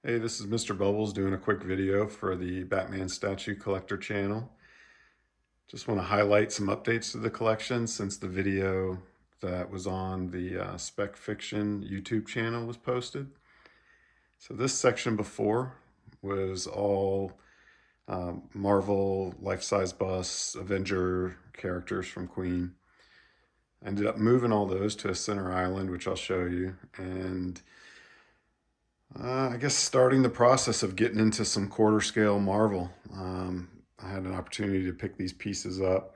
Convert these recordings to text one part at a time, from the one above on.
Hey, this is Mr. Bubblz doing a quick video for the Batman Statue Collector channel. Just want to highlight some updates to the collection since the video that was on the Spec Fiction YouTube channel was posted. So this section before was all Marvel life-size busts, Avenger characters from Queen. I ended up moving all those to a center island, which I'll show you, and I guess starting the process of getting into some quarter scale Marvel. I had an opportunity to pick these pieces up,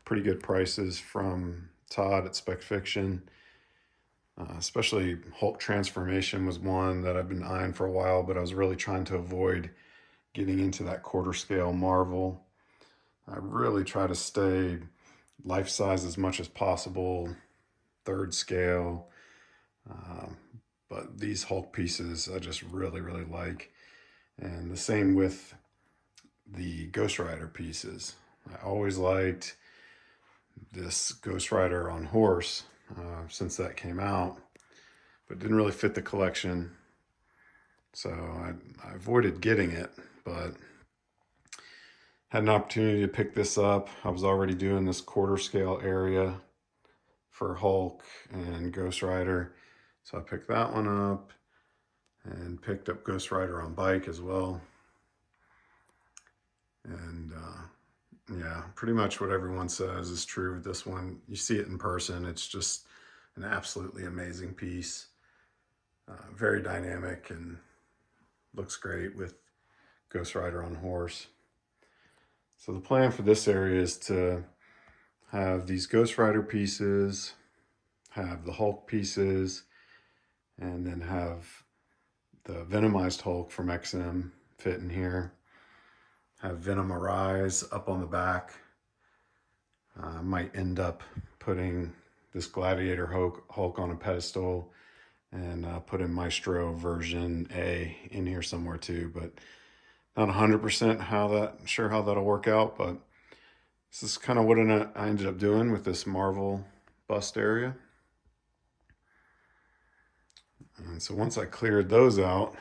pretty good prices from Todd at Spec Fiction. Especially Hulk Transformation was one that I've been eyeing for a while, but I was really trying to avoid getting into that quarter scale Marvel. I really try to stay life size as much as possible, third scale. But these Hulk pieces I just really like. And the same with the Ghost Rider pieces. I always liked this Ghost Rider on horse since that came out, but didn't really fit the collection. So I avoided getting it, but had an opportunity to pick this up. I was already doing this quarter scale area for Hulk and Ghost Rider. So I picked that one up and picked up Ghost Rider on bike as well. And yeah, pretty much what everyone says is true with this one. You see it in person, it's just an absolutely amazing piece. Very dynamic and looks great with Ghost Rider on horse. So the plan for this area is to have these Ghost Rider pieces, have the Hulk pieces, and then have the Venomized Hulk from XM fit in here. Have Venom Arise up on the back. Might end up putting this Gladiator Hulk on a pedestal and put in Maestro version A in here somewhere too, but not 100% sure how that'll work out, but this is kind of what I ended up doing with this Marvel bust area. And so once I cleared those out,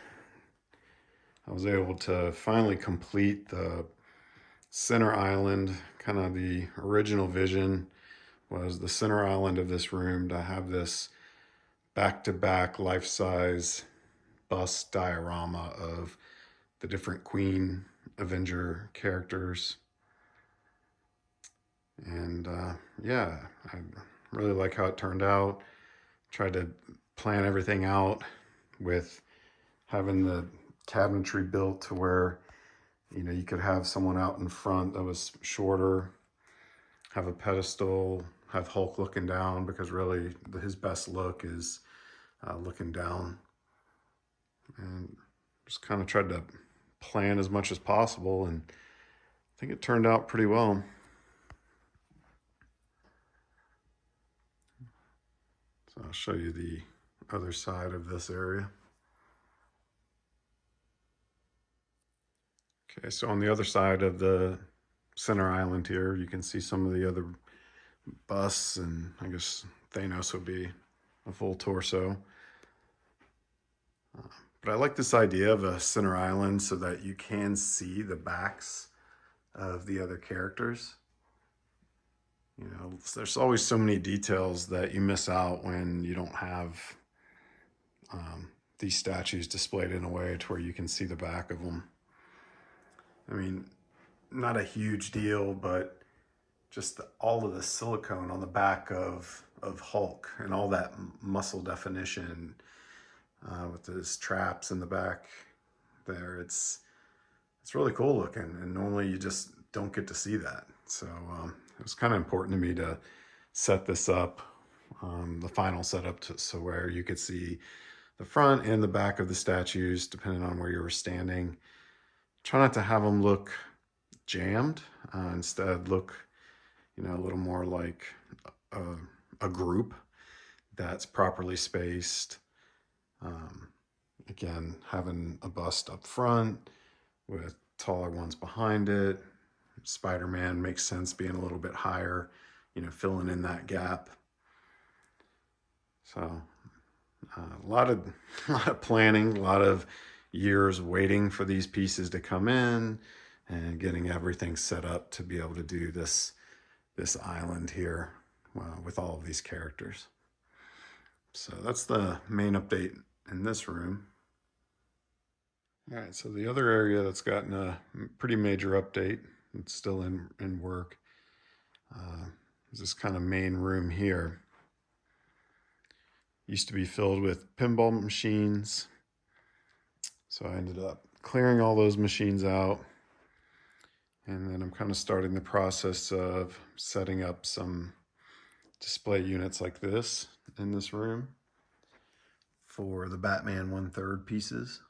I was able to finally complete the center island. Kind of the original vision was the center island of this room to have this back-to-back life-size bust diorama of the different Queen Avenger characters. And yeah, I really like how it turned out. Tried to plan everything out with having the cabinetry built to where, you know, you could have someone out in front that was shorter, have a pedestal, have Hulk looking down, because really his best look is looking down. And just kind of tried to plan as much as possible, and I think it turned out pretty well. So I'll show you the other side of this area. Okay, so on the other side of the center island here, you can see some of the other busts, and I guess Thanos would be a full torso. But I like this idea of a center island so that you can see the backs of the other characters. You know, there's always so many details that you miss out when you don't have these statues displayed in a way to where you can see the back of them. I mean, not a huge deal, but just all of the silicone on the back of Hulk and all that muscle definition with those traps in the back there. It's really cool looking, and normally you just don't get to see that. So it was kind of important to me to set this up, the final setup, so where you could see the front and the back of the statues depending on where you were standing. Try not to have them look jammed, instead look, you know, a little more like a group that's properly spaced. Again, having a bust up front with taller ones behind it. Spider-Man makes sense being a little bit higher, you know, filling in that gap. So a lot of planning, a lot of years waiting for these pieces to come in and getting everything set up to be able to do this island here with all of these characters. So that's the main update in this room. All right, so the other area that's gotten a pretty major update, it's still in work, is this kind of main room here. Used to be filled with pinball machines, so I ended up clearing all those machines out, and then I'm kind of starting the process of setting up some display units like this in this room for the Batman 1/3 pieces.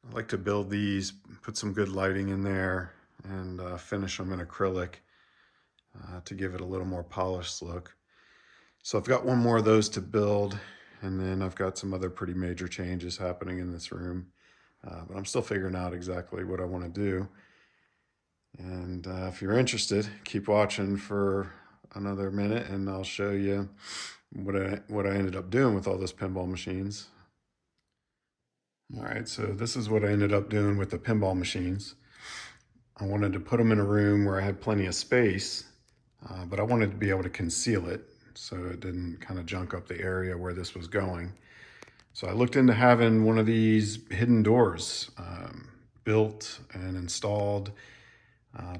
I like to build these, put some good lighting in there, and finish them in acrylic to give it a little more polished look. So I've got one more of those to build, and then I've got some other pretty major changes happening in this room. But I'm still figuring out exactly what I want to do. And if you're interested, keep watching for another minute and I'll show you what I ended up doing with all those pinball machines. All right, so this is what I ended up doing with the pinball machines. I wanted to put them in a room where I had plenty of space, but I wanted to be able to conceal it so it didn't kind of junk up the area where this was going. So I looked into having one of these hidden doors built and installed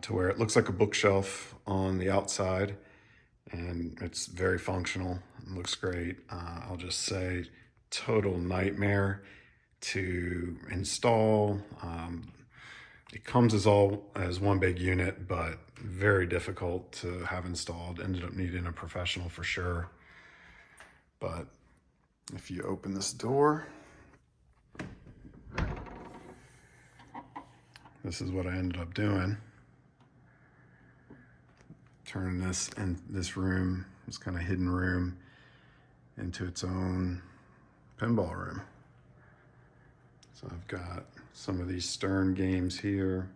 to where it looks like a bookshelf on the outside, and it's very functional. It looks great. I'll just say total nightmare to install. It comes as one big unit, but very difficult to have installed. Ended up needing a professional for sure. But if you open this door, this is what I ended up doing. Turning this room, this kind of hidden room, into its own pinball room. So I've got some of these Stern games here,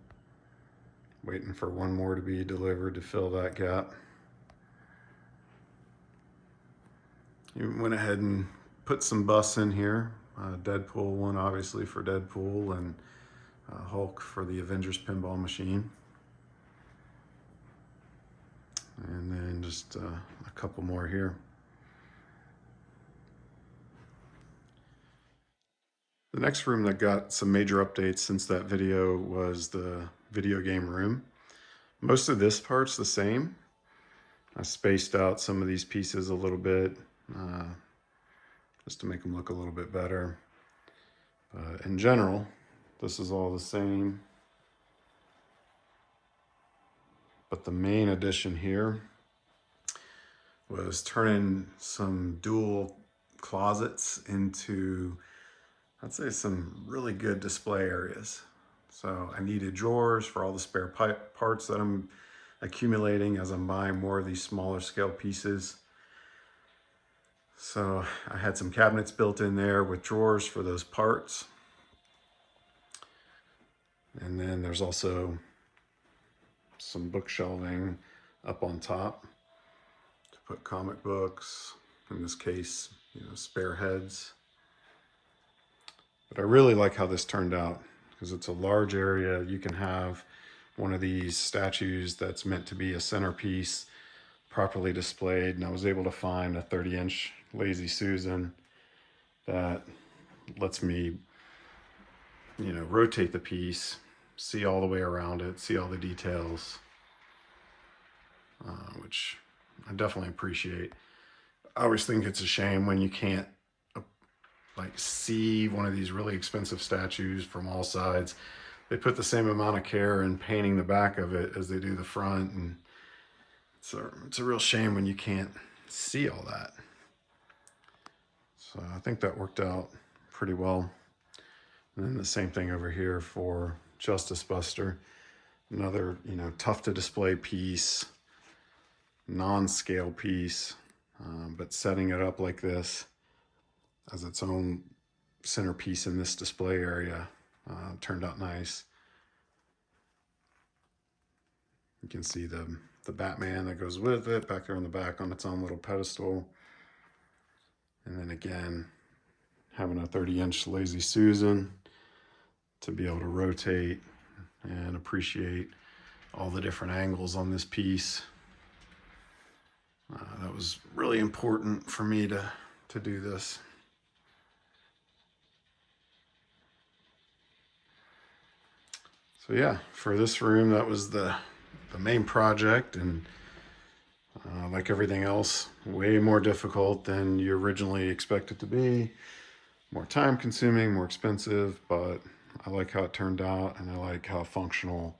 waiting for one more to be delivered to fill that gap. You went ahead and put some busts in here. Deadpool one, obviously, for Deadpool, and Hulk for the Avengers pinball machine. And then just a couple more here. The next room that got some major updates since that video was the video game room. Most of this part's the same. I spaced out some of these pieces a little bit just to make them look a little bit better. But in general, this is all the same. But the main addition here was turning some dual closets into, I'd say, some really good display areas. So I needed drawers for all the spare parts that I'm accumulating as I'm buying more of these smaller scale pieces. So I had some cabinets built in there with drawers for those parts. And then there's also some book shelving up on top to put comic books, in this case, spare heads. But I really like how this turned out because it's a large area. You can have one of these statues that's meant to be a centerpiece properly displayed, and I was able to find a 30-inch Lazy Susan that lets me, rotate the piece, see all the way around it, see all the details, which I definitely appreciate. I always think it's a shame when you can't see one of these really expensive statues from all sides. They put the same amount of care in painting the back of it as they do the front, and it's a real shame when you can't see all that. So I think that worked out pretty well. And then the same thing over here for Justice Buster. Another, tough to display piece, non-scale piece, but setting it up like this as its own centerpiece in this display area turned out nice. You can see the Batman that goes with it back there in the back on its own little pedestal. And then again, having a 30-inch Lazy Susan to be able to rotate and appreciate all the different angles on this piece. That was really important for me to do this. So yeah, for this room, that was the main project, and like everything else, way more difficult than you originally expected to be. More time consuming, more expensive, but I like how it turned out, and I like how functional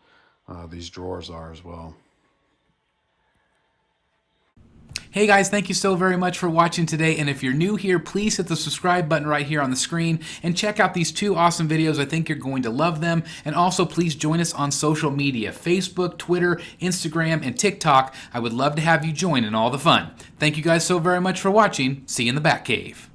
these drawers are as well. Hey guys, thank you so very much for watching today, and if you're new here, please hit the subscribe button right here on the screen and check out these two awesome videos. I think you're going to love them. And also please join us on social media, Facebook, Twitter, Instagram, and TikTok. I would love to have you join in all the fun. Thank you guys so very much for watching. See you in the Batcave.